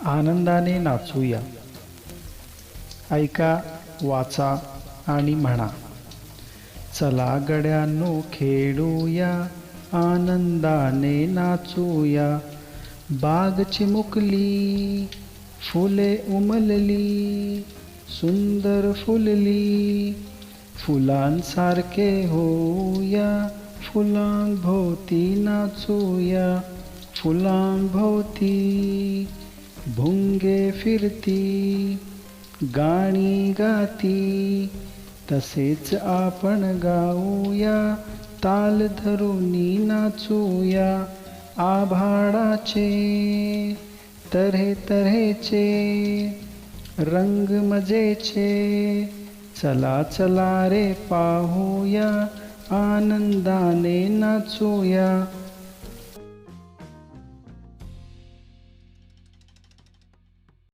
आनंदाने नाचूया. ऐका, वाचा आणि म्हणा. चला गड्यांनो खेळूया, आनंदाने नाचूया. बाग चिमुकली, फुले उमलली, सुंदर फुलली. फुलांसारखे होऊया, फुलांभोवती नाचूया. फुलांभोवती भुंगे फिरती, गाणी गाती. तसेच आपण गाऊया, ताल धरूनी नाचूया. आभाळाचे तऱ्हे तऱ्हेचे रंग मजेचे. चला चला रे पाहूया, आनंदाने नाचूया.